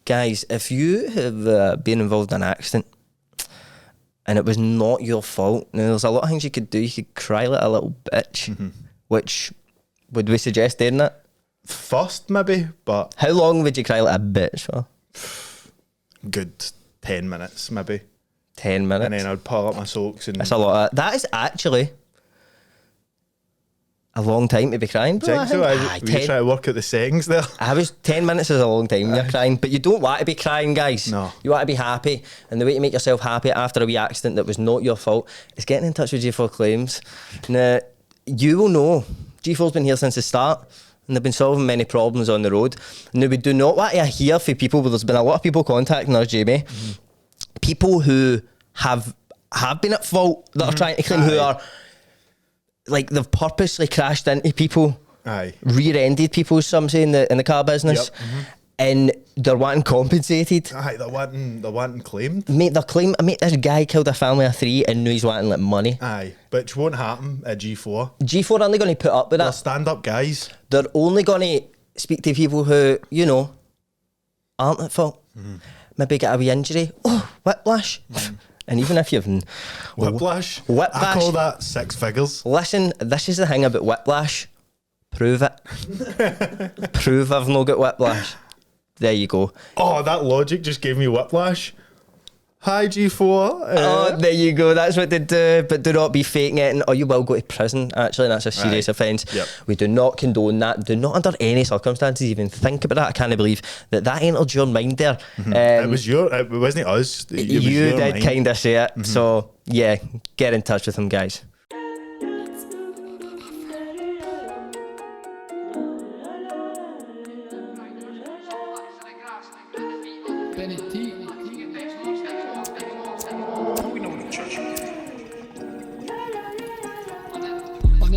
Guys, if you have been involved in an accident and it was not your fault, now there's a lot of things you could do. You could cry like a little bitch, which would we suggest doing that? First, maybe, but... How long would you cry like a bitch for? Good 10 minutes, maybe. 10 minutes? And then I'd pull up my socks and... That's a lot. That is actually a long time to be crying. Do you think so? Were you trying to work out the settings there? I was 10 minutes is a long time when you're crying, but you don't want to be crying, guys. No. You want to be happy, and the way to make yourself happy after a wee accident that was not your fault is getting in touch with G4 Claims. Now, you will know G4's been here since the start, and they've been solving many problems on the road. Now, we do not want to hear from people, but there's been a lot of people contacting us, Jamie. People who have been at fault that are trying to claim, who are like they've purposely crashed into people, rear-ended people, some say in the car business, and they're wanting compensated. They're wanting claimed. Mate, they're claiming. Mate, this guy killed a family of 3 and now he's wanting like money. Which won't happen at G4. G4 are only going to put up with They're that. stand-up guys. They're only going to speak to people who, you know, aren't at fault. Maybe get a wee injury. Oh, whiplash. And even if you've... Whiplash? I call that 6 figures. Listen, this is the thing about whiplash. Prove it. Prove I've not got whiplash. There you go. Oh, that logic just gave me whiplash. Hi, G4. Oh, there you go. That's what they do. But do not be faking it, or you will go to prison, actually, and that's a serious offence. We do not condone that. Do not, under any circumstances, even think about that. I can't believe that entered your mind there. It wasn't us. You did kind of say it. So, yeah, get in touch with them, guys.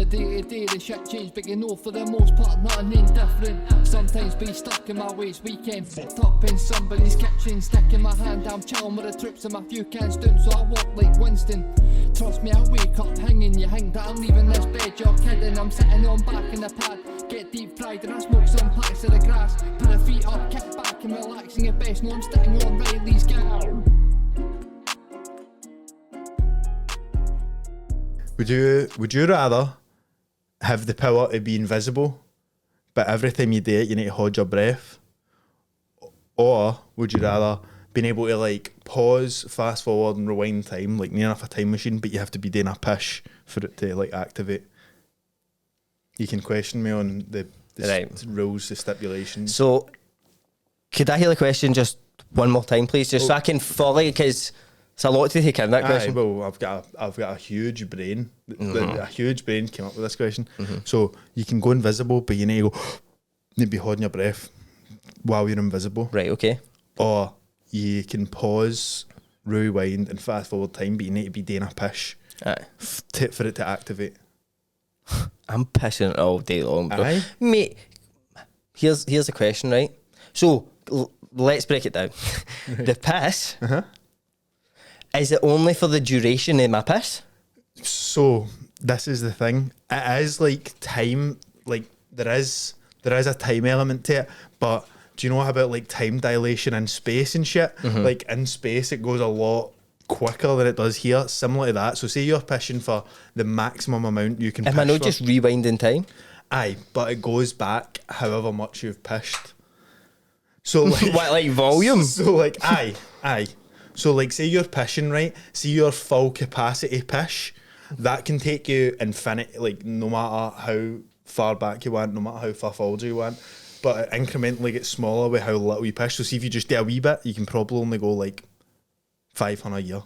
Day-to-day the shit change, but you know for the most part nothing indifferent. Sometimes be stuck in my ways, weekend fucked up in somebody's kitchen, sticking my hand, I'm chilling with the troops and my few cans down, so I walk like Winston. Trust me, I wake up hanging, you think that I'm leaving this bed, you're kidding. I'm sitting on back in the pad, get deep fried and I smoke some packs of the grass. Put the feet up, kick back and relaxing at best, no I'm sitting on Reilly's Gaff. Would you rather have the power to be invisible, but every time you do it, you need to hold your breath? Or would you rather being able to like pause, fast forward and rewind time, like near enough a time machine, but you have to be doing a push for it to like activate? You can question me on the rules, the stipulations. So, could I hear the question just one more time, please? Just so I can fully, because it's a lot to take in that question. Well, I've got a huge brain. A huge brain came up with this question. So you can go invisible, but you need to be holding your breath while you're invisible. Right, okay. Or you can pause, rewind, and fast forward time, but you need to be doing a push for it to activate. I'm pissing it all day long, bro. Aye. Mate, here's the question, right? So let's break it down. The piss. Is it only for the duration of my piss? So this is the thing. It is like time. Like there is a time element to it. But do you know about like time dilation in space and shit? Like in space, it goes a lot quicker than it does here. Similar to that. So say you're pishing for the maximum amount you can. Am I not just rewinding time? Aye, but it goes back however much you've pished. So like what, like volume? So like aye. So like say you're pishing, right? See your full capacity pish, that can take you infinite, like no matter how far back you want, no matter how far forward you want, but it incrementally gets smaller with how little you pish. So see if you just do a wee bit, you can probably only go like 500 a year.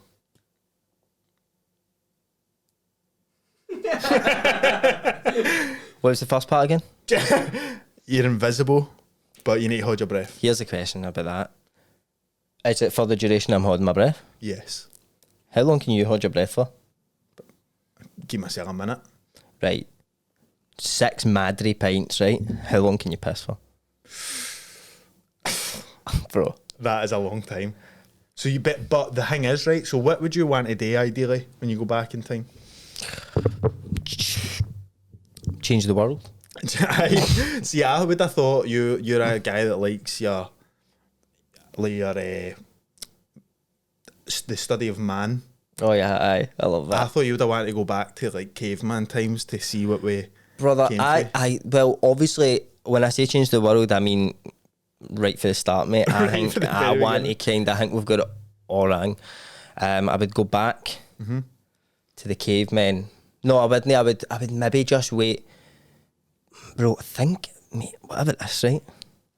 What was the first part again? You're invisible, but you need to hold your breath. Here's the question about that. Is it for the duration I'm holding my breath? Yes. How long can you hold your breath for? Give myself a minute. Right. 6 Madry pints, right? How long can you piss for? Bro. That is a long time. So but the thing is, right, so what would you want to do ideally when you go back in time? Change the world. See, I would have thought you're a guy that likes your like your the study of man. Oh yeah, aye, I love that. I thought you would have wanted to go back to like caveman times to see what we Brother, came well, obviously, when I say change the world, I mean right for the start, mate. I think I want to kind of, I think we've got it all wrong. I would go back to the cavemen. No, I wouldn't. I would maybe just wait. Bro, think, mate, what about this, right?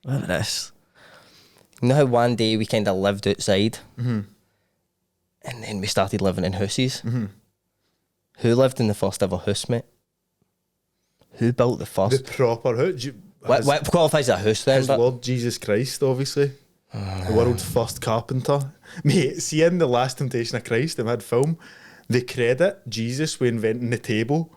What about this? You know how one day we kind of lived outside and then we started living in houses? Who lived in the first ever house, mate? Who built the first? the proper house. What qualifies a house then? His Lord Jesus Christ, obviously. The world's first carpenter. Mate, see in The Last Temptation of Christ, the mad film, they credit Jesus with inventing the table.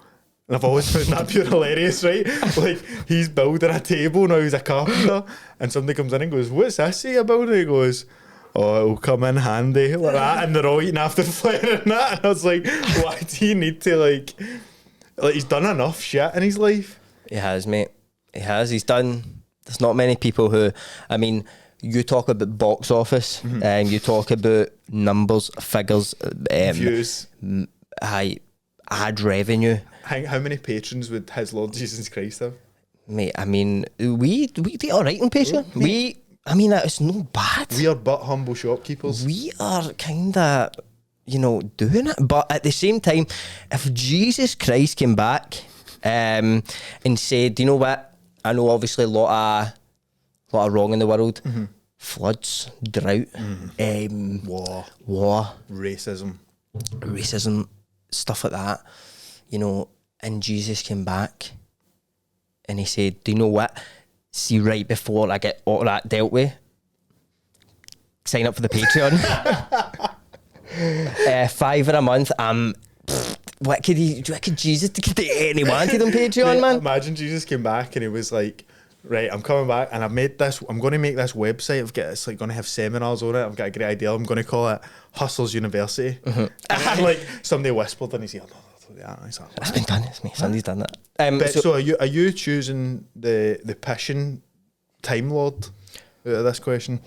And I've always found that pure hilarious, right? Like, he's building a table, now he's a carpenter, and somebody comes in and goes, what's this you're building? He goes, oh, it'll come in handy, like that, and they're all eating after flaring that. And I was like, why do you need to, like, he's done enough shit in his life. He has, mate. He has. He's done. There's not many people who, I mean, you talk about box office, you talk about numbers, figures, Views. Ad revenue. How many patrons would his Lord Jesus Christ have? Mate, I mean, we do all right on Patreon. I mean, it's no bad. We are but humble shopkeepers. We are kind of, doing it. But at the same time, if Jesus Christ came back and said, you know what, I know obviously a lot of wrong in the world, floods, drought, war, racism, stuff like that, and Jesus came back and he said, do you know what, see, right before I get all that dealt with, sign up for the Patreon. $5 a month. What could Jesus get any wanted on Patreon, man? Imagine Jesus came back and he was like, right, I'm coming back and I'm going to make this website. It's like going to have seminars on it. I've got a great idea. I'm going to call it Hustlers University. And like somebody whispered in his ear, it's been done, it's me. Somebody's done that. So are you choosing the Pishin Time Lord out of this question?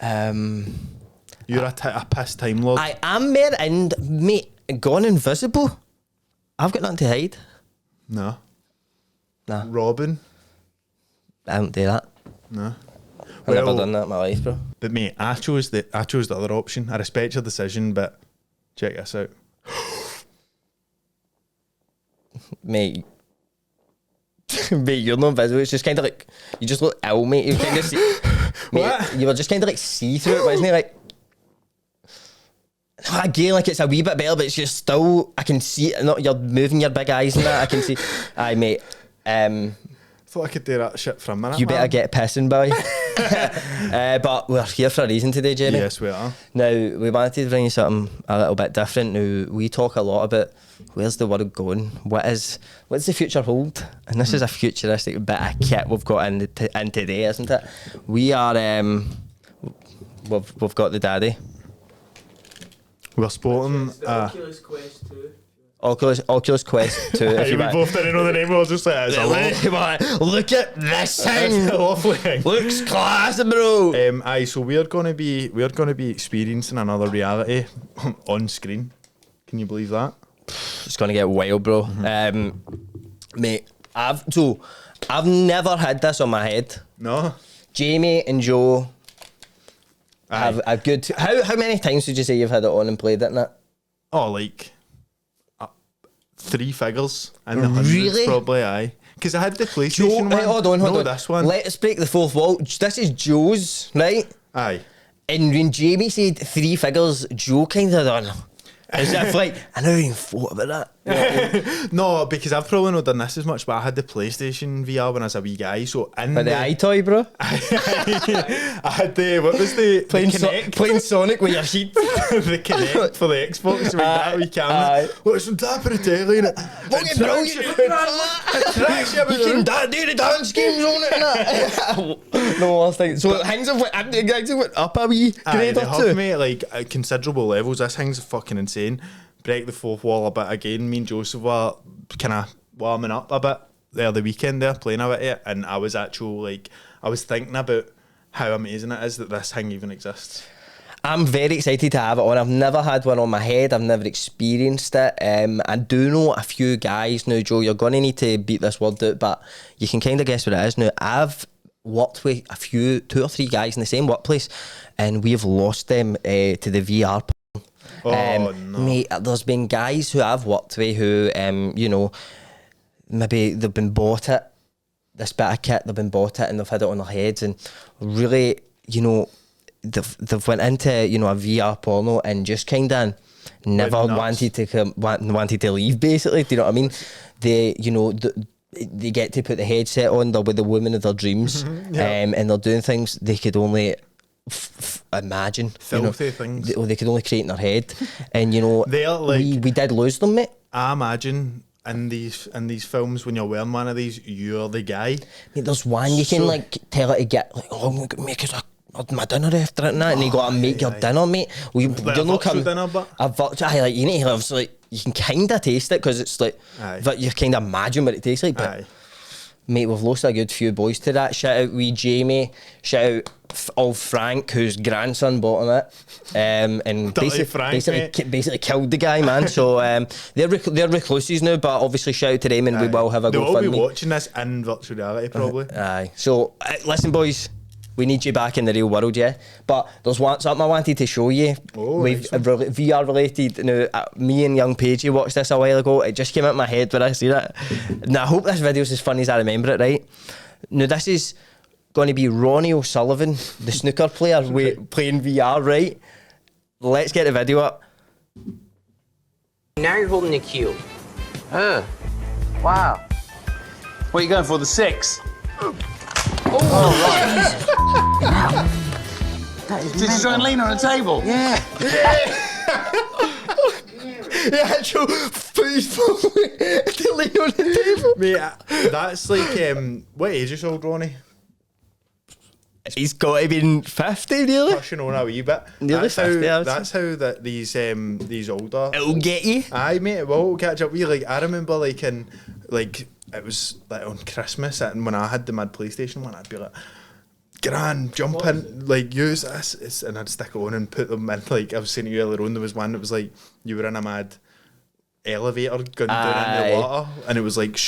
You're a piss Time Lord. I am there, and mate, gone invisible. I've got nothing to hide. No. Nah. Robin. I don't do that. No. I've never done that in my life, bro. But mate, I chose the other option. I respect your decision, but check this out. Mate, you're not invisible. It's just kind of like, you just look ill, mate. You kind of see, mate, you were just kind of like see through it, wasn't it? Like, again, like it's a wee bit better, but it's just still, I can see it. Not you're moving your big eyes and that. I can see. Aye, mate. Thought I could do that shit for a minute. You better get pissing, boy. But we're here for a reason today, Jamie. Yes, we are. Now, we wanted to bring you something a little bit different. Now, we talk a lot about where's the world going? What's the future hold? And this is a futuristic bit of kit we've got in today, isn't it? We are, we've got the daddy. We're sporting Oculus Quest 2. Oculus Quest 2. We both didn't know the name. I was just like, look at this thing. It's a lovely thing. Looks class, bro. So we're gonna be experiencing another reality on screen. Can you believe that? It's gonna get wild, bro. Mate, I've never had this on my head. No. Jamie and Joe have a good. How many times did you say you've had it on and played it in it? Oh, like 3 figures in the hundreds, really? Probably. Aye, because I had the PlayStation one. Hold on. This one. Let's break the fourth wall. This is Joe's, right? Aye. And when Jamie said 3 figures, Joe kind of done. As if like, I never even thought about that. No, because I've probably not done this as much, but I had the PlayStation VR when I was a wee guy. So in the iToy, bro. I had what was the Kinect? Playing Sonic with your sheet. The Kinect for the Xbox with that wee camera. What's on top of the telly in it? Fucking brilliant. You can do the dance games on it and that. No, I was thinking. So things have went up a wee grade or two. Mate, like at considerable levels. This thing's fucking insane. Break the fourth wall a bit again. Me and Joseph were kind of warming up a bit there the weekend there, playing a bit of it, and I was thinking about how amazing it is that this thing even exists. I'm very excited to have it on. I've never had one on my head. I've never experienced it. I do know a few guys now, Joe. You're going to need to beat this word out, but you can kind of guess what it is now. I've worked with two or three guys in the same workplace, and we've lost them to the VR. No. Mate, there's been guys who I've worked with who, you know, maybe they've been bought it, this bit of kit, they've been bought it and they've had it on their heads, and really, you know, they've went into, you know, a VR porno and just kind of never wanted to leave, basically. Do you know what I mean? They, you know, they get to put the headset on, they're with the woman of their dreams, and they're doing things they could only imagine. Filthy things. They could only create in their head. And, you know, they're like, we did lose them, mate. I imagine in these films, when you're wearing one of these, you're the guy. Mate, there's one you can like tell her to get, like, oh, I'm gonna make us my dinner after it and that, and you got to make your dinner, mate. Well, like a virtual dinner, but a virtual, like, you need to have, like, you can kind of taste it because it's like, but you kind of imagine what it tastes like. But mate, we've lost a good few boys to that. Shout out wee Jamie, shout out old Frank, whose grandson bought him it, and basically killed the guy, man. So they're recluses now, but obviously shout out to them, and we will have a GoFundMe. They'll all be watching this in virtual reality, probably. So listen, boys. We need you back in the real world, yeah. But there's something I wanted to show you. We've VR related. Now, me and young Paige watched this a while ago. It just came out of my head when I see it. Now, I hope this video's as funny as I remember it, right? Now, this is going to be Ronnie O'Sullivan, the snooker player, playing VR, right? Let's get the video up. Now you're holding the cue. Wow. What are you going for, the 6? Did you try and lean on a table? Yeah. The actual food to lean on the table. Mate, that's like, what age is old Ronnie? He's got to be 50, really. Pushing on a wee bit. Nearly 50. That's how that these older. It'll get you. Aye, mate. It will catch up with you. Like, I remember, like, in, like, it was like on Christmas, and when I had the mad PlayStation one, I'd be like, "Gran, jump in, like, use this," and I'd stick it on and put them in. Like I was saying to you earlier on, there was one that was like you were in a mad elevator going down into the water, and it was like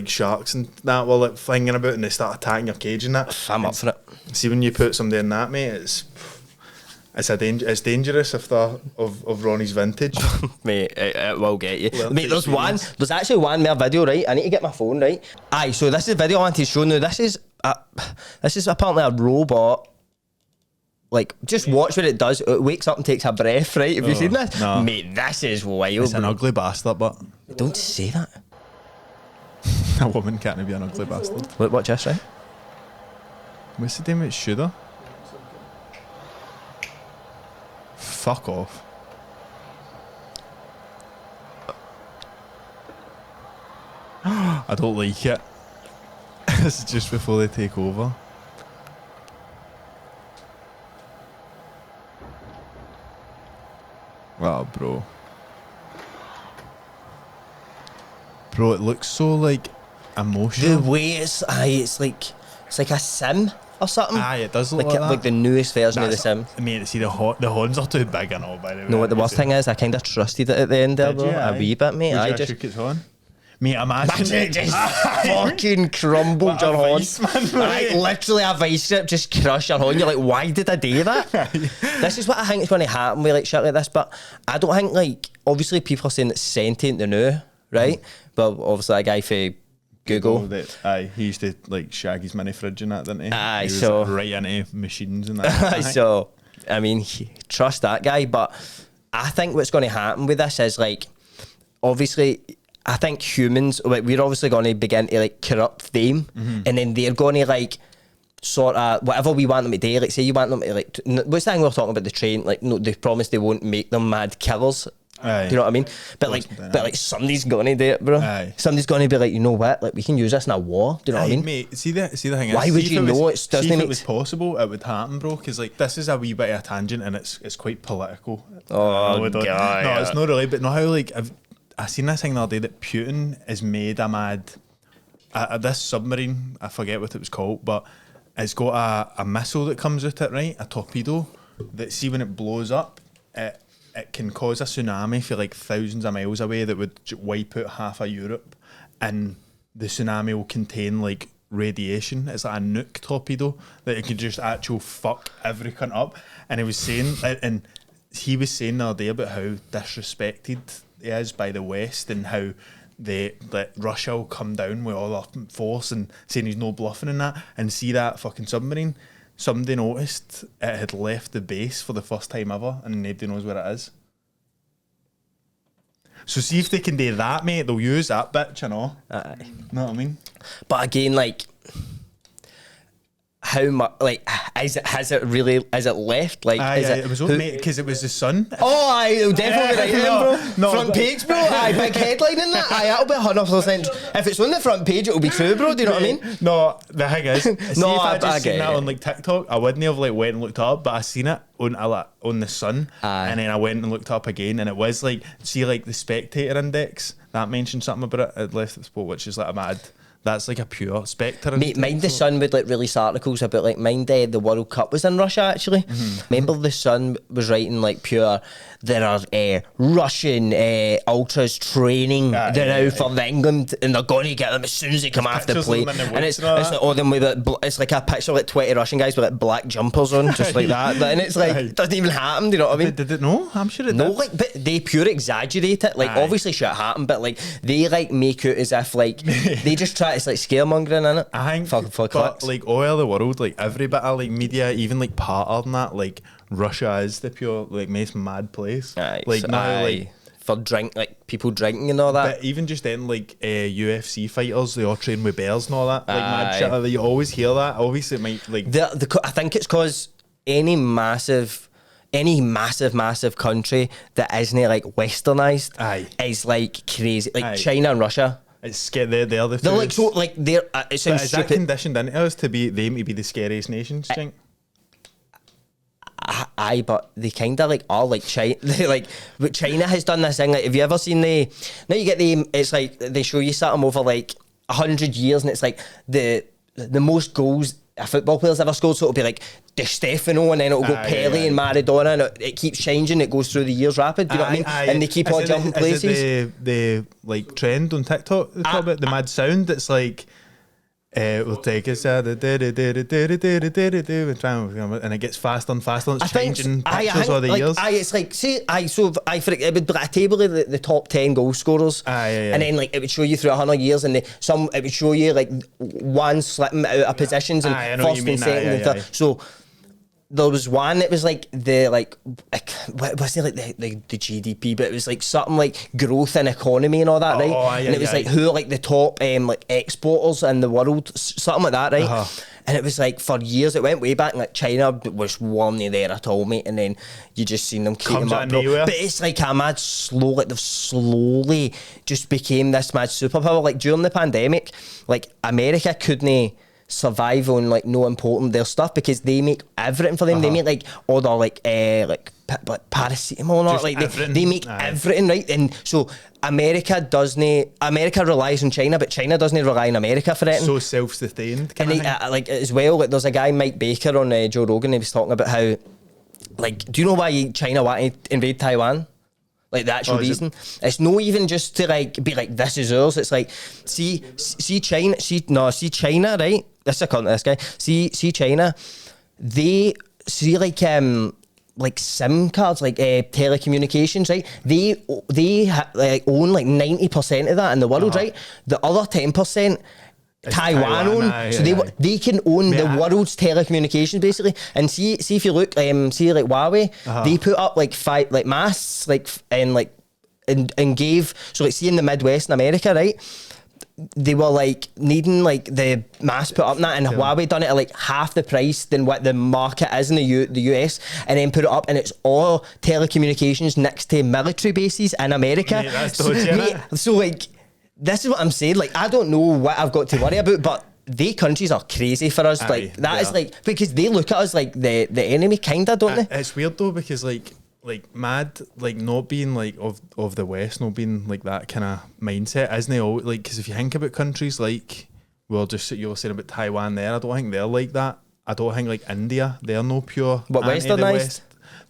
sharks and that were like flinging about, and they start attacking your cage and that. I'm up for it. See, when you put somebody in that, mate, it's dangerous if they're of Ronnie's vintage. Mate, it will get you. Mate, there's actually one more video, right? I need to get my phone, right? Aye, so this is a video I want to show now. This is apparently a robot. Like, just watch what it does. It wakes up and takes a breath, right? Have you seen this? No. Mate, this is wild. It's an ugly bastard, but don't say that. a woman can't be an ugly bastard. Look, watch this, right? What's the name? It's Shooter. Fuck off. I don't like it. This is just before they take over. Oh, bro. Bro, it looks so, like, emotional. The way it's like a sim or something. Aye, it does look like that. Like the newest version of the sim. I mean, see, the horns are too big and all, by the way. No, what the worst thing is, I kind of trusted it at the end there, bro. A wee bit, mate. I just shook its horn. Mate, imagine it just fucking crumbled your horn. Like, literally a vice grip just crushed your horn. You're like, why did I do that? This is what I think is going to happen with like shit like this, but I don't think, like, obviously people are saying it's sentient now, right? But obviously that guy for Google. Aye, he used to like shag his mini fridge and that, didn't he? Aye, he was so right into machines and that. So, I mean, trust that guy, but I think what's going to happen with this is, like, obviously, I think humans, like, we're obviously going to begin to like corrupt them, and then they're going to like sort of whatever we want them to do. Like, say you want them to like, what's the thing we were talking about, the train? Like, no, they promise they won't make them mad killers. Aye. Do you know what I mean? But like somebody's gonna do it, bro. Aye. Somebody's gonna be like, you know what? Like, we can use this in a war. Do you know what I mean? Mate, see the thing is, why would you know it doesn't make? If it was possible, it would happen, bro. Because like this is a wee bit of a tangent, and it's quite political. Oh God! No, it's not really. But no, how like I seen this thing the other day that Putin has made a mad this submarine. I forget what it was called, but it's got a missile that comes with it, right? A torpedo that, see, when it blows up, it can cause a tsunami for like thousands of miles away that would wipe out half of Europe, and the tsunami will contain like radiation. It's like a nuke torpedo that it can just actually fuck every cunt up. And he was saying the other day about how disrespected he is by the West, and how that Russia will come down with all their force, and saying he's no bluffing in that. And see that fucking submarine, somebody noticed it had left the base for the first time ever, and nobody knows where it is. So see if they can do that, mate. They'll use that bitch, you know. Aye. Know what I mean? But again, like, how much, like, is it left? Like, Aye, is it was old, mate, because it was the sun. Oh, aye, it'll definitely be right then, bro. No, front page, bro. Aye, big headline in that. Aye, that'll be 100%. If it's on the front page, it'll be true, bro. Do you know what I mean? No, the thing is, see, No, if I I just get seen that it. on like TikTok, I wouldn't have like went and looked it up, but I seen it on the Sun, Aye. and then I went and looked up again, and it was like, see, like the Spectator Index that mentioned something about it left at the spot, which is like a mad. That's like a pure Spectre. Mate, mind the Sun would like release articles about like the World Cup was in Russia actually. Remember the Sun was writing like pure. There are Russian ultras training. They're out for England, and they're going to get them as soon as they come off the pictures of plane. them in the And it's woods and all like all them with it's like a picture of like 20 Russian guys with like black jumpers on, just like that. And it's like it doesn't even happen. Do you know what I mean? Did it? No, I'm sure it No, did. like, but they pure exaggerate it. Like, Aye. obviously shit happened, but like they like make it as if like they just try. It's like scaremongering in it. I think, for but clicks. like all over the world, like every bit of like media, even like part of that, like Russia is the pure like most mad place. Aye, like so, now, aye, like. for people drinking and all that. But even just then, like UFC fighters, they all train with bears and all that. Like mad Aye. shit. Like, you always hear that. Obviously, it might like. I think it's because any massive country that isn't like westernized Aye. is like crazy. Like Aye. China and Russia. It's scary. They're the They're two. like so like they're. It But sounds is that stupid. conditioned into us to be the scariest nations? Do you think? Aye, but they kind of like are like China. They like, but China has done this thing. Like, have you ever seen now you get it's like they show you something over like 100 years, and it's like the most goals a football player's ever scored. So it'll be like Di Stefano, and then it'll go Aye, Pele aye. and Maradona, and it keeps changing. It goes through the years rapid. Do you know what I mean? And they keep on jumping places. Is it the like trend on TikTok? They talk about the mad sound. That's like. We'll take us out and it gets faster and faster. And it's changing pictures all the years. It's like it would be like a table of the top 10 goal scorers, and then like it would show you through 100 years, and it would show you like one slipping out of positions and I know what first you and mean. second and third. So there was one that was like what was it like the GDP, but it was like something like growth and economy and all that, right? Aye, and it was like who are like the top like exporters in the world, something like that, right? And it was like for years, it went way back, and like China was warmly there at all, mate. And then you just seen them keep them up, bro. But it's like a mad slow, like they've slowly just became this mad superpower. Like during the pandemic, like America couldn't survive on like no important their stuff because they make everything for them. They make like all their like paracetamol and all that. Like they make everything, right? And so America relies on China, but China doesn't rely on America for it. So self-sustained. And like as well, like there's a guy Mike Baker on Joe Rogan. He was talking about how, like, do you know why China wanted to invade Taiwan? Like the actual reason, it's not even just to like be like this is ours. It's like see China, right? This account of this guy. See China. They see like SIM cards, like telecommunications, right? They like own like 90% of that in the world, right? The other 10%. Taiwan own, so they can own the world's telecommunications basically. And see if you look, see like Huawei, they put up like masts, and gave, so like see in the Midwest in America, right? They were like needing like the mass put up in that, and Huawei done it at like half the price than what the market is in the US, and then put it up, and it's all telecommunications next to military bases in America. Mate, that's dodgy, so like. This is what I'm saying. Like, I don't know what I've got to worry about, but they countries are crazy for us. Like, that is like, because they look at us like the enemy, kinda, don't they? It's weird though, because like mad, like not being like of the West, not being like that kind of mindset, isn't it? All like, because if you think about countries like you were saying about Taiwan there. I don't think they're like that. I don't think like India, they're no pure. What, westernised?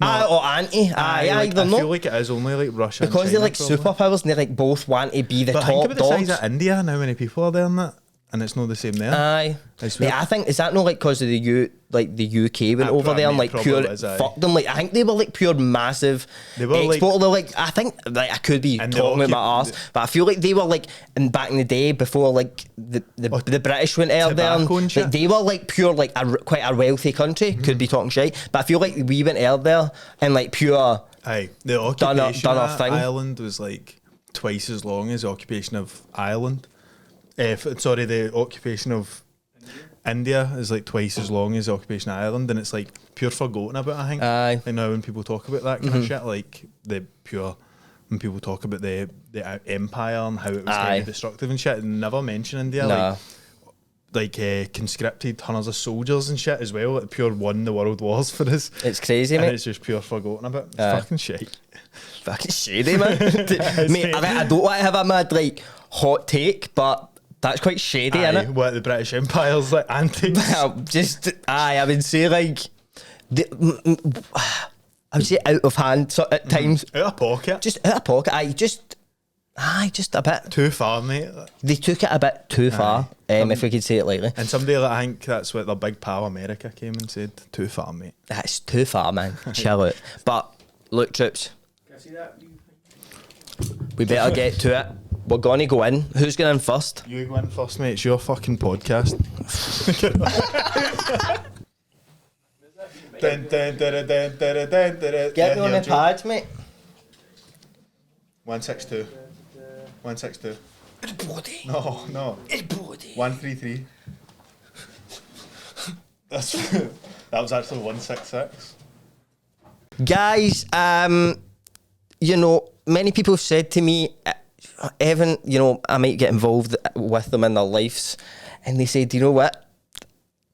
Or anti. I they're not. feel like it is only like Russia Because and they're China, like probably. superpowers and they like both want to be the But think top about the size dogs. of India and how many people are there in that, and it's not the same there. Aye. Mate, I think, is that not like because of the UK went over there and like pure fuck them? Like I think they were like pure massive exporter. Like I think like I could be talking about my arse, but I feel like they were like back in the day before like the British went out there and like, they were like pure like quite a wealthy country. Could be talking shit, but I feel like we went out there and like pure. Aye, the occupation done of thing. Ireland was like twice as long as the occupation of Ireland. The occupation of India is like twice as long as the occupation of Ireland, and it's like pure forgotten about. I think. Aye. Like now when people talk about that kind of shit, like when people talk about the empire and how it was kind of destructive and shit, and never mention India. Nah. Like conscripted hundreds of soldiers and shit as well. Like pure won the world wars for us. It's crazy, and mate. it's just pure forgotten about. It's fucking shit. Fucking shady, man. Mate, I don't want to have a mad like hot take, but that's quite shady, innit? What the British Empire's like antics. Well, I would say like, I would say out of hand at times. Out of pocket. Just out of pocket. Just a bit. Too far, mate. They took it a bit too far, if we could say it lightly. And somebody like, I think that's what the big pal America came and said, too far, mate. That's too far, man. Chill out. But look, troops, we better get to it. We're gonna go in. Who's going in first? You go in first, mate. It's your fucking podcast. Get me on the pads, mate. 162. 162. It's bloody. No. It's bloody. 133. That was actually 166. Guys, you know, many people have said to me, Evan, you know, I might get involved with them in their lives, and they said, you know what?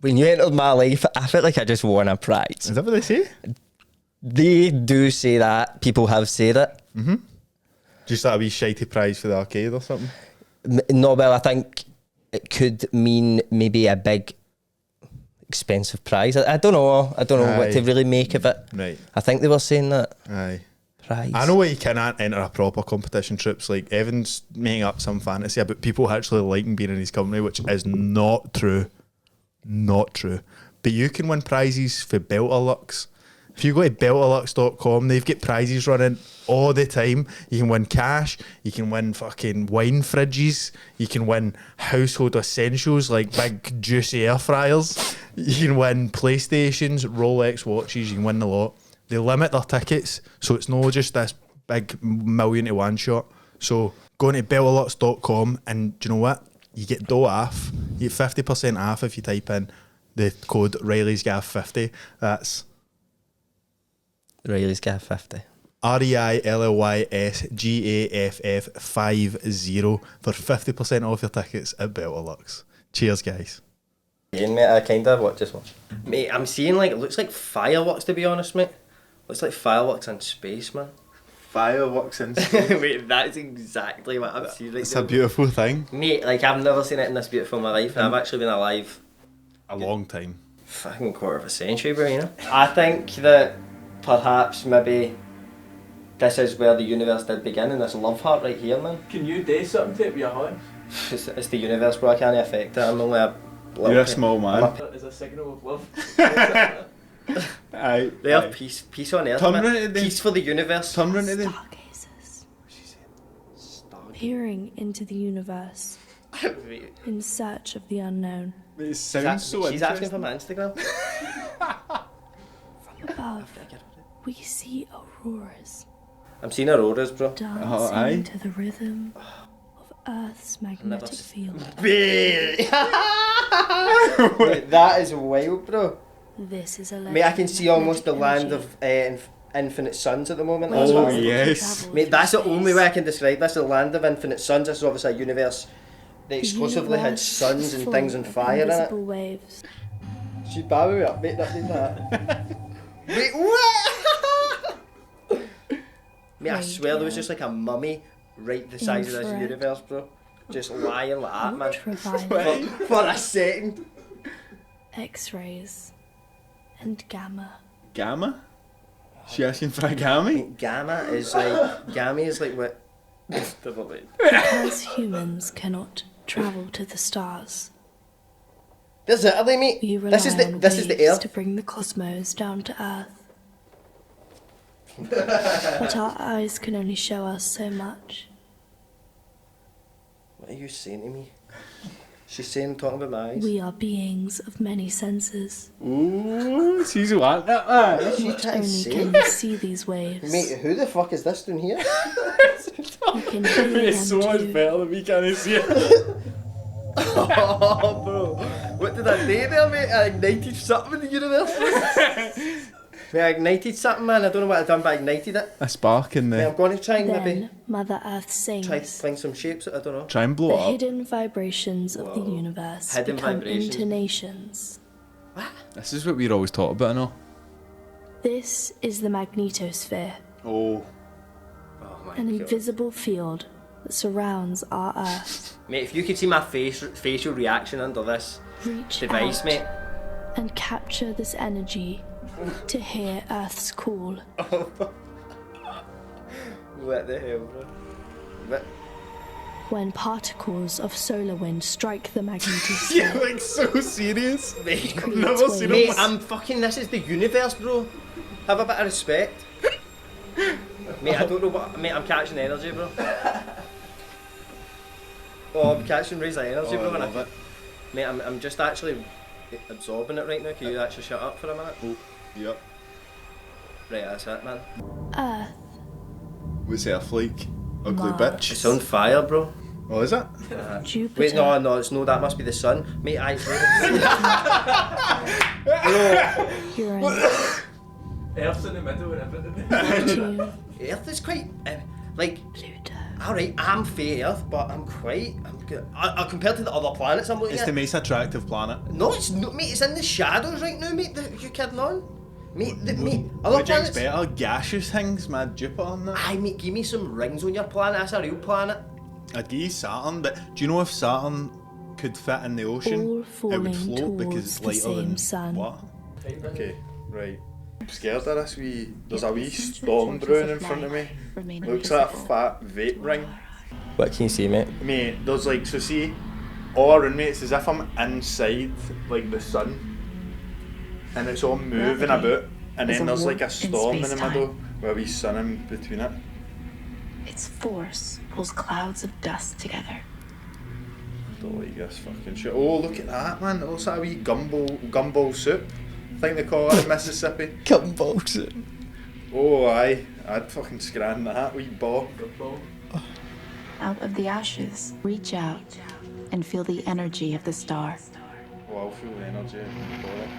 When you entered my life, I felt like I just won a prize. Is that what they say? They do say that. People have said it. Mm-hmm. Just that a wee shitey prize for the arcade or something? No, well, I think it could mean maybe a big, expensive prize. I don't know. I don't know what to really make of it. Right. I think they were saying that. Aye. Prize. I know why you cannot enter a proper competition troops. Like Evan's making up some fantasy about people actually liking being in his company, which is not true. Not true. But you can win prizes for Beltrlux. If you go to Beltrlux.com, they've got prizes running all the time. You can win cash. You can win fucking wine fridges. You can win household essentials like big juicy air fryers. You can win PlayStations, Rolex watches. You can win the lot. They limit their tickets, so it's not just this big million to one shot. So go into Beltrlux.com and do you know what? You get dough off. You get 50% off if you type in the code Reilly's Gaff 50. That's Reilly's Gaff 50. REILLYSGAFF50 for 50% off your tickets at Beltrlux. Cheers, guys. Mate, I kind of just watch. Mate, I'm seeing like, it looks like fireworks, to be honest, mate. Looks like fireworks in space, man. Fireworks in Wait, that's exactly what I'm seeing. Like, it's a beautiful thing. Mate, like I've never seen it in this beautiful in my life, and I've actually been alive A long time. fucking quarter of a century, bro, you know? I think that perhaps maybe this is where the universe did begin, in this love heart right here, man. Can you do something to it with your hands? It's the universe, bro. I can't affect it. I'm only a little You're a small man. As a signal of love. Aye. There, peace on earth, Turn man. round to the- Peace for the universe. Turn round to the... Stargazers peering into the universe in search of the unknown. It sounds so She's asking for my Instagram. From above, we see auroras I'm seeing auroras, bro. dancing aye. to the rhythm of Earth's magnetic field. Mate, that is wild, bro. This is a Mate, I can see almost the land of infinite suns at the moment. That's Oh, what I'm- yes. Mate, that's the only way I can describe this. The land of infinite suns. This is obviously a universe that exclusively had suns and things on fire in it. Waves. She's bowing me up, mate. That did that. Wait, what? Mate, I swear there was just like a mummy right the size of this Infrared. universe, bro. just lying like that, man. Ultraviolet, For a second. X-rays, and gamma. Gamma? She asking for a gammy? Gamma is like what? Because humans cannot travel to the stars, This is Italy, mate. we rely This is on the waves Earth. to bring the cosmos down to Earth. But our eyes can only show us so much. What are you saying to me? She's talking about my eyes. We are beings of many senses. Ooh, she's like that, man. What's she Not trying to only say? can we see these waves, Mate, who the fuck is this doing here? we can hear It's so them much too. better than we can't see it. Oh, bro. What did I do there, mate? I ignited something in the universe. Mate, I ignited something, man. I don't know what I've done, but I ignited it. A spark in Mate, there. I'm going to try and maybe Then Mother Earth try to sings. find some shapes. I don't know. Try and blow The it up. hidden vibrations of the universe Hidden become vibrations. intonations. This is what we're always taught about, I know. This is the magnetosphere, Oh. Oh my an god. invisible field that surrounds our Earth. Mate, if you could see my facial reaction under this Reach device, out mate. and capture this energy to hear Earth's call. What the hell, bro? What? When particles of solar wind strike the You're magnetosphere, like so serious. Mate, creates never seen mate, waves. I'm fucking. This is the universe, bro. Have a bit of respect. Mate, I don't know what. Mate, I'm catching energy, bro. Oh, I'm catching rays of energy, bro. I love it. Mate, I'm just actually absorbing it right now. Can you actually shut up for a minute? Oh, yep. Right, that's it, man. Earth, What's Earth like? Ugly Mars. bitch. It's on fire, bro. Oh, is it? Jupiter, Wait, no, it's no. That must be the sun, mate. Uranus, Earth's in the middle and everything. Neptune, Earth is quite like. Pluto. Alright, I'm fair Earth, but I'm good. Compared to the other planets I'm looking It's at. the most attractive planet. No, it's not, mate. It's in the shadows right now, mate. You kidding on? Mate, mate. Other Which is planets. better? Gaseous things, mad Jupiter and that. Aye, mate. Give me some rings on your planet. That's a real planet. I'd give you Saturn, but do you know if Saturn could fit in the ocean, All it falling would float because towards it's the lighter same than sun. what? Okay, right. I'm scared of this there's a wee storm brewing in front of me. Looks like a fat vape ring. What can you see, mate? Mate, there's like, so see, all around me, it's as if I'm inside, like, the sun. And it's all moving about. And then there's like a storm in the middle, with a wee sun in between it. Its force pulls clouds of dust together. Don't like this fucking shit. Oh, look at that, man. It looks like a wee gumball soup. I think they call it in Mississippi. Gumball soup. Oh, aye. I'd fucking scran that wee ball. Out of the ashes, reach out and feel the energy of the star. Oh, I'll feel the energy in my body.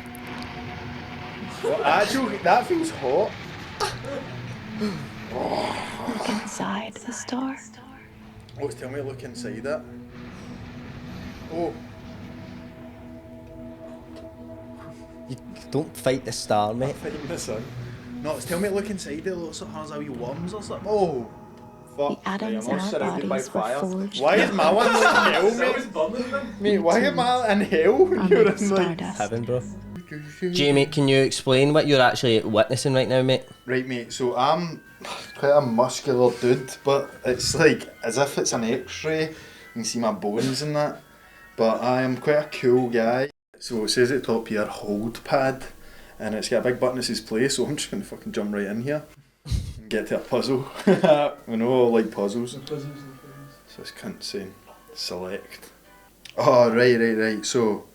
Well, actually, that feels hot. Look inside the star. Oh, tell me to look inside it. Oh, You don't fight the star, mate. fighting the sun. No, tell me to look inside it. It looks like it has a wee worms or something. Oh, fuck. The atoms in I'm our surrounded by bodies were fire. forged Why is my one like hell, mate? Mate, why am I in hell? from You're the in like... stardust. Heaven, bro. Jamie, can you explain what you're actually witnessing right now, mate? Right, mate, so I'm quite a muscular dude, but it's like as if it's an x-ray. You can see my bones and that. But I am quite a cool guy. So it says at the top here, hold pad. And it's got a big button that says play, so I'm just going to fucking jump right in here. And get to a puzzle. We know I like puzzles. So this cunt saying, select. Oh, right. So,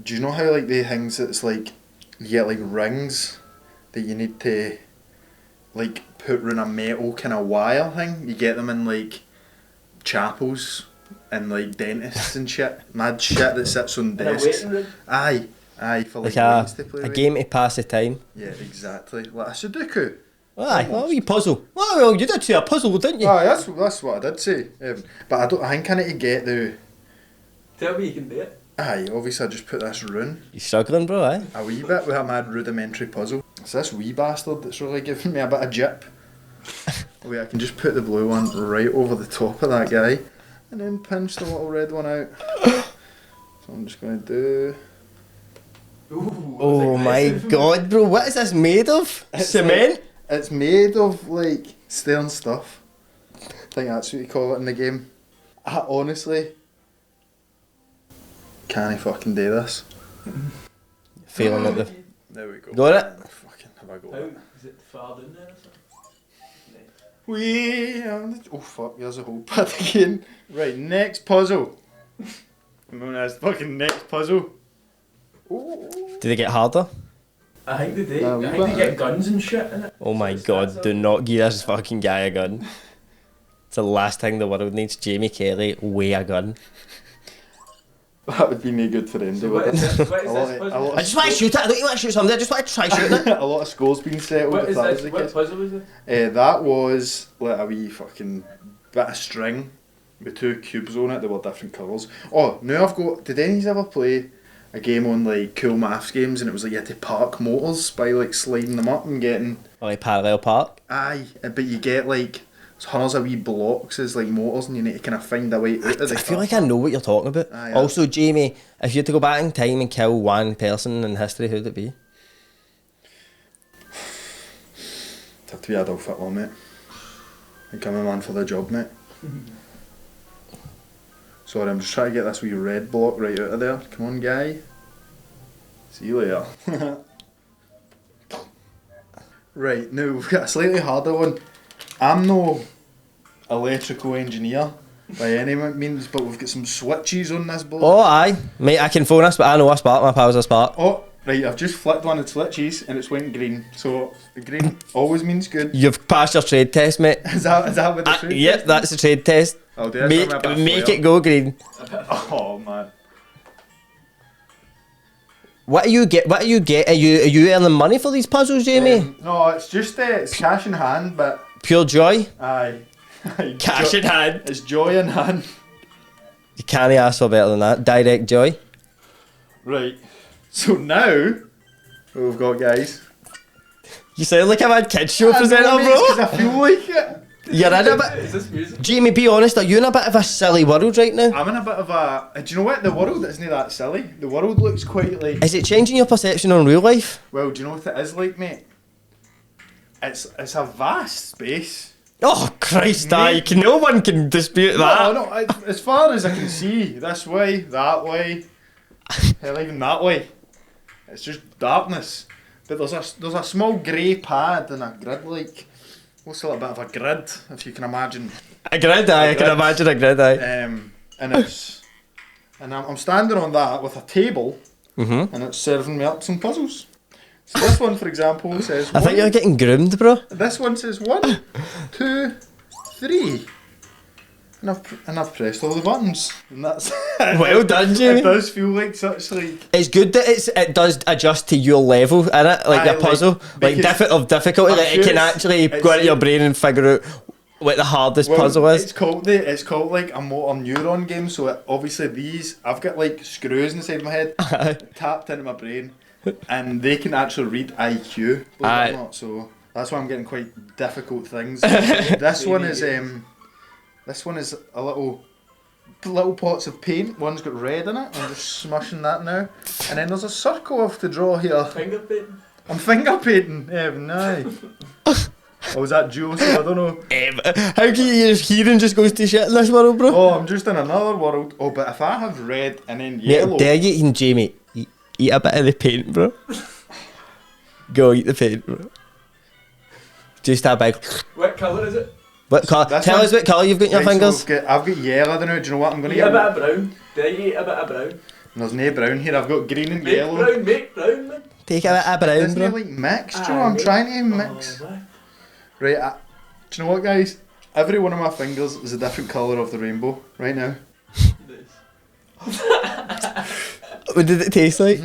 do you know how like the things that's like, you get like rings that you need to like put around a metal kind of wire thing? You get them in like chapels and like dentists and shit. Mad shit that sits on desks. Aye, for like, Like games to play a with. game to pass the time. Yeah, exactly. Like a Sudoku. Aye, well, a wee puzzle. Well, you did say a puzzle, didn't you? Aye, that's what I did say. But I think I need to get the... Tell me you can do it. Aye, obviously I just put this rune. You struggling, bro, eh? A wee bit with a mad rudimentary puzzle. It's this wee bastard that's really giving me a bit of jip. Wait, I can just put the blue one right over the top of that guy. and then pinch the little red one out. So I'm just going to do... Oh my god, bro, what is this made of? Cement? It's made of, like, stern stuff. I think that's what you call it in the game. I honestly can't fucking do this. Feeling it. There we go. Got it? Fucking have I got How, it. is it far down there or something? Oh fuck, there's a whole pad again. Right, next puzzle. I'm on this fucking next puzzle. Did they get harder? I think they do. Nah, I we think got they it. get guns and shit in it. Oh my So god, that's do not give this fucking guy a gun. It's the last thing the world needs. Jamie Kelly, weigh a gun. That would be no good for them, So would what is it? this? What is A lot this of- puzzle? I just want to shoot it. I don't want to shoot somebody. I just want to try shooting it. A lot of scores being settled. What if is that was this? the What case. puzzle is it? That was like a wee fucking bit of string with 2 cubes on it. They were different colours. Oh, now I've got. Did any of you ever play a game on like cool maths games and it was like you had to park motors by like sliding them up and getting. Or like parallel park. Aye, but you get like hundreds of wee blocks as like motors and you need to kind of find a way out of the I feel car. like I know what you're talking about. Aye, Also, Jamie, if you had to go back in time and kill one person in history, who'd it be? It'd have to be Adolf Hitler, mate. I think I'm a man for the job, mate. Sorry, I'm just trying to get this wee red block right out of there. Come on, guy. See you later. Right, now we've got a slightly harder one. I'm no electrical engineer by any means, but we've got some switches on this board. Oh, aye. Mate, I can phone us, but I know a spark. My pal's a spark. Oh, right, I've just flicked one of the switches and it's went green. So the green always means good. You've passed your trade test, mate. Is that what the truth Yep, is? that's the trade test. Oh, do Make it go green. Oh, man. What do you get? Are you earning money for these puzzles, Jamie? No, it's just it's cash in hand, but Pure joy. aye. Cash in hand. It's joy in hand. You can't ask for better than that. Direct joy. Right. So now, what we've got, guys. You sound like a mad kids show presenter, Because bro. I feel like it. You're in a bit. Is this music? Jamie, be honest. Are you in a bit of a silly world right now? I'm in a bit of a. Do you know what? The world isn't that silly. The world looks quite like. Is it changing your perception on real life? Well, do you know what it is like, mate? It's a vast space. Oh Christ! Mate. No one can dispute that. No, as far as I can see, this way, that way, hell, even that way. It's just darkness. But there's a small grey pad and a grid like. What's a little bit of a grid, if you can imagine. A grid eye. I can grid. imagine a grid eye. And I'm standing on that with a table, and it's serving me up some puzzles. So this one, for example, says. I think you're getting groomed, bro. This one says 1, 2, 3. And I've pressed all the buttons. And that's Well done, Jamie. It does feel like such like. It's good that it does adjust to your level, innit? Like Aye, the puzzle, like because of difficulty. I'm Like sure it can it's- actually it's go into your like- brain and figure out what the hardest Well, puzzle is. It's called like a motor neuron game. So obviously I've got like screws inside my head tapped into my brain, and they can actually read IQ. Believe it Aye. or not. So that's why I'm getting quite difficult things. This one is a little pots of paint. One's got red in it. I'm just smushing that now. And then there's a circle I have to draw here. Finger painting? I'm finger painting. No. Or was that Joe? So I don't know. How can you just hearing just goes to shit in this world, bro? Oh, I'm just in another world. Oh, but if I have red and then Yeah, yellow. dare you eating Jamie? Eat a bit of the paint, bro. Go eat the paint, bro. Just a big. What colour is it? What colour? This Tell one- us what colour you've got in your Right, so fingers. I've got yellow. I don't know. Do you know what I'm going to Eat a get? bit of brown. Do I eat a bit of brown? There's no brown here. I've got green and Make yellow. brown, man. Take a bit of brown, Isn't it bro. like mixed, Joe? Aye, I'm mate. trying to mix. Oh, man. Right. Do you know what, guys? Every one of my fingers is a different colour of the rainbow right now. What did it taste like?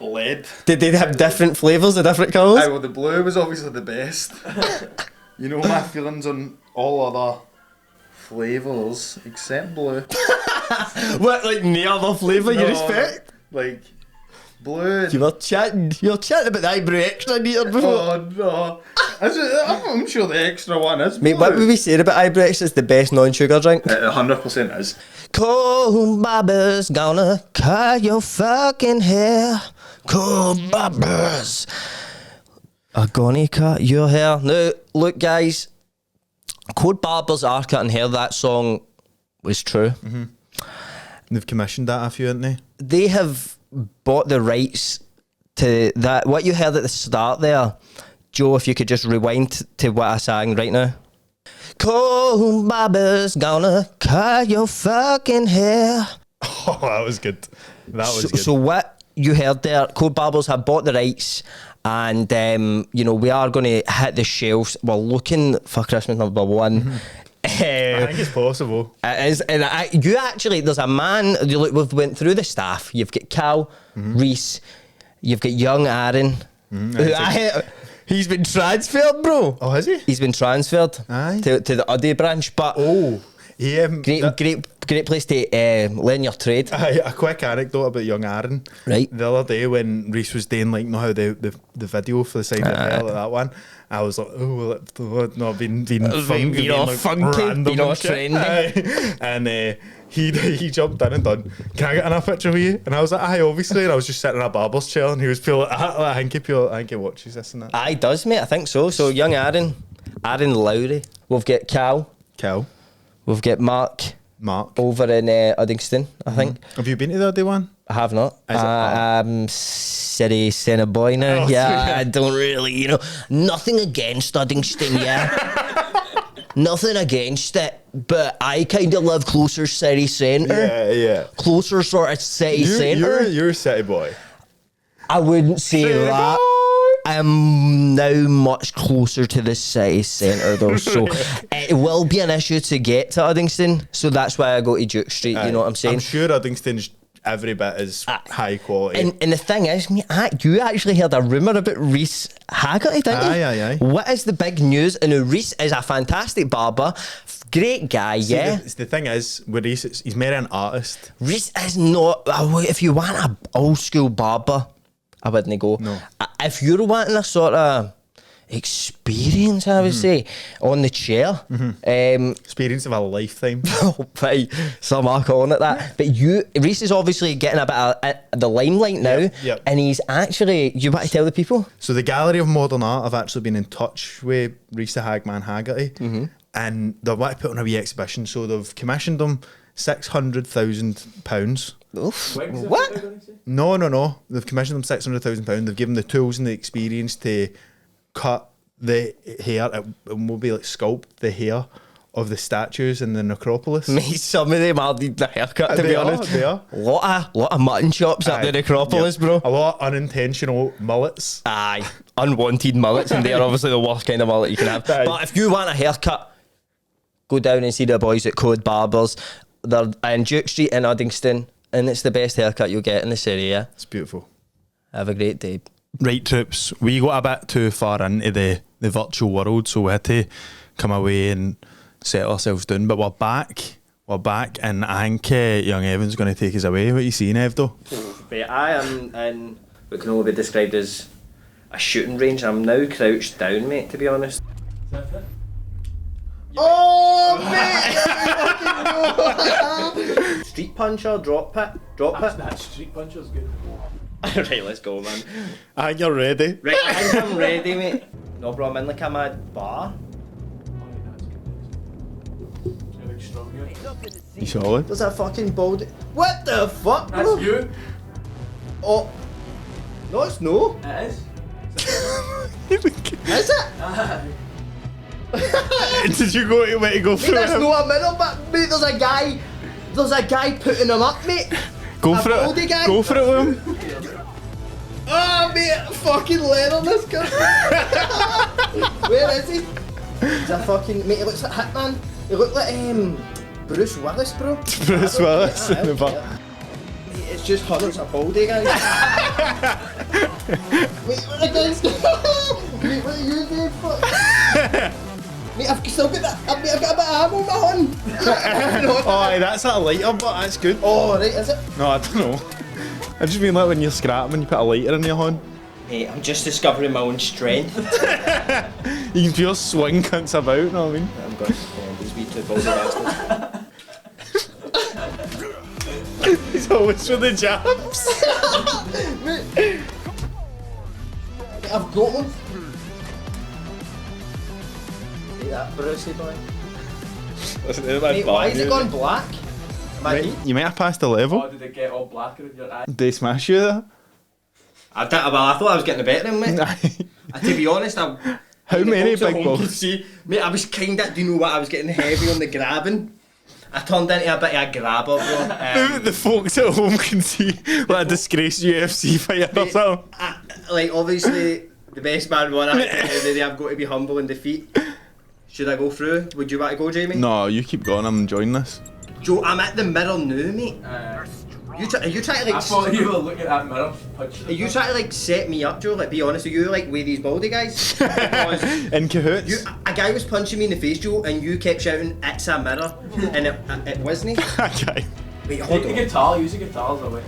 Lead. Did they have different flavours of different Aye, colours? well, the blue was obviously the best. You know my feelings on all other flavours except blue. What, like no other flavour you No, respect? Like blue. And, You were chatting about the eyebrow extra meter before. oh no! I'm sure the extra one is. Mate, what would we say about Ibrex is the best non-sugar drink? It 100% is. Cold Barbers gonna cut your fucking hair. Cold Barbers are gonna cut your hair. Now, look, guys, Cold Barbers are cutting hair. That song was true. Mm-hmm. They've commissioned that a few, haven't they? They have bought the rights to that. What you heard at the start there, Joe, if you could just rewind to what I sang right now. Cold Barbers gonna cut your fucking hair. Oh, that was good. That was good. So what you heard there, Cold Barbers have bought the rights, and you know, we are going to hit the shelves. We're looking for Christmas number one. I think it's possible. It is, and you actually, there's a man. We've went through the staff. You've got Cal, Reese, you've got young Aaron. He's been transferred, bro. Oh, has he? He's been transferred to the Uddy branch, but great place to learn your trade. A quick anecdote about young Aaron. Right. The other day when Reese was doing like, how the video for the side of the hair, like that one, I was like, oh, well, no, been funky, being all funky, random being all and shit. trendy. And he jumped in and done, can I get in a picture with you? And I was like, aye, obviously. And I was just sitting in a barber's chair, and he was feeling like, I think he watches this and that. Aye, does, mate. I think so. So young Aaron Lowry. We've got Cal. We've got Mark over in Uddingston, I think. Have you been to the other one? I have not. I'm city centre boy now. I don't really, you know, nothing against Uddingston, nothing against it, but I kind of live closer city centre. Yeah. Closer sort of city centre. You're a city boy. I wouldn't say City that. boy. I'm now much closer to the city centre though, so it will be an issue to get to Uddingston, so that's why I go to Duke Street, you know what I'm saying? I'm sure Uddingston's every bit as high quality. And the thing is, mate, you actually heard a rumour about Reese Haggerty, didn't you? Aye. What is the big news? And Reese is a fantastic barber, great guy, The thing is, with Reese, he's more an artist. Reese is not, if you want an old school barber, I wouldn't go. No. If you're wanting a sort of experience, I would say, on the chair. Experience of a lifetime. Some are calling it that. But Reese is obviously getting a bit of the limelight now. Yep. And he's actually, you want to tell the people? So the Gallery of Modern Art have actually been in touch with Reese the Hagman Haggerty, and they want to put on a wee exhibition. So they've commissioned them £600,000. Oof. What? No. They've commissioned them £600,000. They've given the tools and the experience to cut the hair. It will be like sculpt the hair of the statues in the necropolis. Mate, some of them are the haircut, to be honest. They are. Lot of mutton chops up the necropolis, bro. A lot of unintentional mullets. Aye, unwanted mullets, and they're obviously the worst kind of mullet you can have. Aye. But if you want a haircut, go down and see the boys at Code Barbers. They're in Duke Street in Uddingston, and it's the best haircut you'll get in the city, yeah? It's beautiful. Have a great day. Right, troops, we got a bit too far into the virtual world, so we had to come away and settle ourselves down, but we're back, and I think young Evan's going to take us away. What are you seeing, Evdo? I am in what can only be described as a shooting range. I'm now crouched down, mate, to be honest. Oh, mate! Street puncher, drop pit. That street puncher's good. Right, let's go, man. I think you're ready. Right, I think I'm ready, mate. No, bro, I'm in like a mad bar. You solid? There's a fucking bald. What the fuck, bro? That's you. Oh. No, it's no. It is. Is it? Did you go to where to go Mate, through that's him? no a middle, but mate, there's a guy putting him up, mate. Go a for baldy it. guy. Go for it with him. Oh, mate, fucking leather this guy. Where is he? He's a fucking mate. He looks like Hitman. He looks like Bruce Willis, bro. Bruce Willis in the bar. Mate, it's just her. It's a baldy guy. Mate, what are guys doing? Mate, what are you doing? Fuck. Mate, I've still got that. I've got a bit of ammo in my hand. Oh, aye, that's a lighter, but that's good. Oh, right, is it? No, I don't know. I just mean like when you're scrapping, when you put a lighter in your hand. Mate, I'm just discovering my own strength. You can feel swing cunts about, you know what I mean? I'm going these wee two balls of bastards. He's always for the jabs. I've got him. See that, Brucey boy? Mate, why is it gone black? Am I deep? You might have passed the level. Oh, did it get all blacker in your eye? Did they smash you there? I thought I was getting the better than mate. To be honest, How many big balls? See, mate, I was kinda, do you know what, I was getting heavy on the grabbing. I turned into a bit of a grabber, bro. The folks at home can see like a disgraced UFC fighter or something. Like, obviously, the best man won. I've got to be humble in defeat. Should I go through? Would you want to go, Jamie? No, you keep going, I'm enjoying this. Joe, I'm at the mirror now, mate. Are you trying to like... I thought you were looking at that mirror. Are you trying to like set me up, Joe? Like, be honest, are you like with these baldy guys? Because in cahoots? a guy was punching me in the face, Joe, and you kept shouting, "It's a mirror," and it wasn't. Okay. Wait, hold Take on. the guitar, use the guitars away.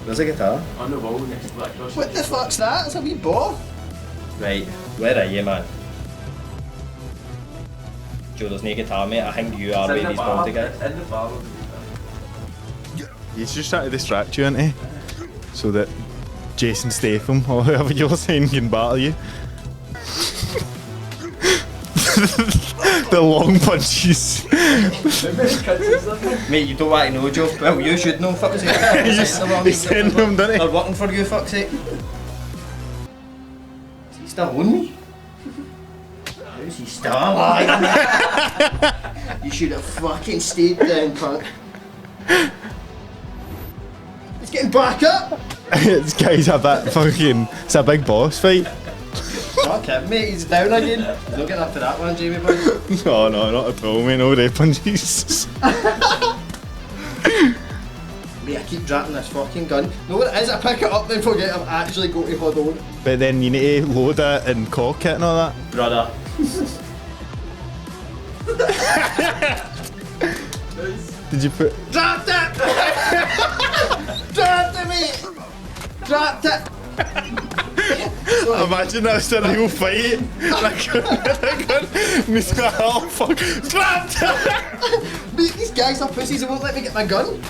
There's a guitar. On the wall next to that cross. What the fuck's that? It's a wee ball. Right, where are you, man? Joe, there's no guitar, mate. I think you are with these baldy guys. In the bar. He's just trying to distract you, isn't he? So that Jason Statham or whoever you're saying can battle you. The long punches. Mate, you don't want to know, Joe. Well, you should know, fuck's sake. He's sending them, doesn't he? They're working for you, fuck's sake. Is he still on me? How's he still alive? You should have fucking stayed down, punk. He's getting back up! This guy's a bit fucking... It's a big boss fight. Fuck him, mate, he's down again. He's not getting up to that one, Jamie boy. No, not at all, mate. No red punches. Mate, I keep dropping this fucking gun. No, what it is, I pick it up then forget I've actually got to hold on. But then you need to load it and cock it and all that. Brother. Did you put... Dropped it! Dropped it, mate! Dropped it! Imagine that's a real fight. Miss my heart, fuck. Dropped it! Mate, these guys are pussies, they won't let me get my gun.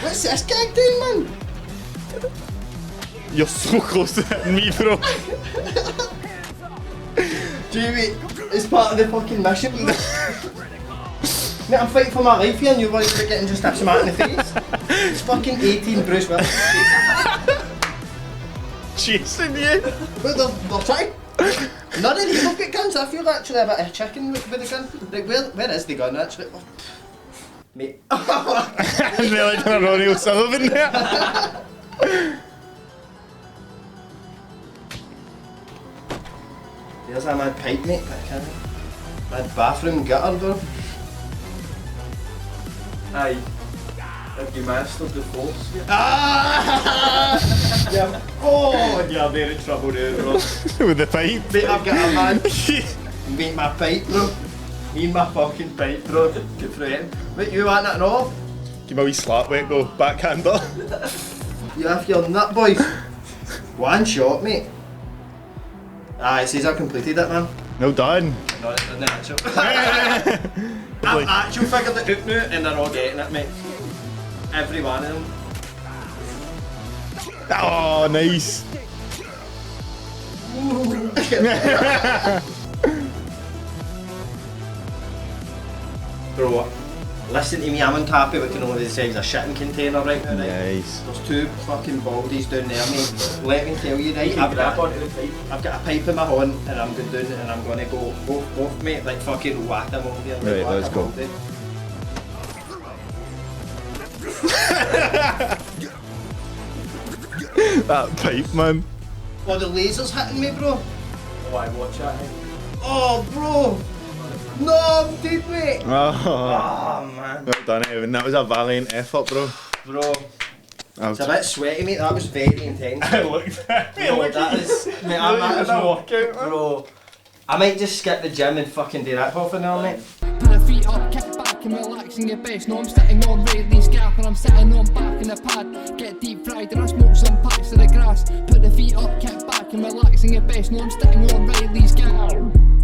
What's this guy doing, man? You're so close to hitting me, bro. Jamie, it's part of the fucking mission. Mate, I'm fighting for my life here and you're worried about getting just a smack in the face. It's fucking 18 Bruce Willis. Chasing you. But they're trying. None of these have got guns. I feel actually a bit of chicken with the gun. Like, where is the gun actually? Oh. Mate. I'm really done a Ronnie O'Sullivan there. There's a mad pipe, mate, but I can't. Mad bathroom gutter, bro. Aye. Have you mastered the force yet? Yeah. Oh, you're very in trouble now, bro. With the pipe. Mate, I've got a man. Mate, my pipe, bro. Me and my fucking pipe, bro. Get through it. Wait, you want that and all? Give me a wee slap, wait, go backhander. You have your nut, boys. One shot, mate. It says I've completed it, man. No done. No, it's an actual. I've actually figured it out now and they're all getting it, mate. Every one of them. Oh, nice. Bro, listen to me, I'm unhappy we can only the size of a shitting container right now, right? Nice. There's two fucking baldies down there, mate. Let me tell you, right? I've got a pipe in my hand and I'm going down and I'm gonna go both, mate, like fucking whack them over there. Right, whack let's them go. all day. That pipe, man. Oh, the laser's hitting me, bro. Oh, I watch that. Oh, bro. No, I'm dead, mate. Oh, Oh, man. well done, Evan. That was a valiant effort, bro. Bro. It's a bit sweaty, mate. That was very intense. I looked at it. Bro, that is... Mate, I'm not workout, man. Bro. I might just skip the gym and fucking do that half an hour, mate. Put her feet up, kick back, back and relaxing your best. No, I'm sitting on Reilly's Gaff and I'm sitting on back in the pad. Get deep fried and I smoke some packs of the grass. Put the feet up, kick back and relaxing your best. No, I'm sitting on Reilly's Gaff.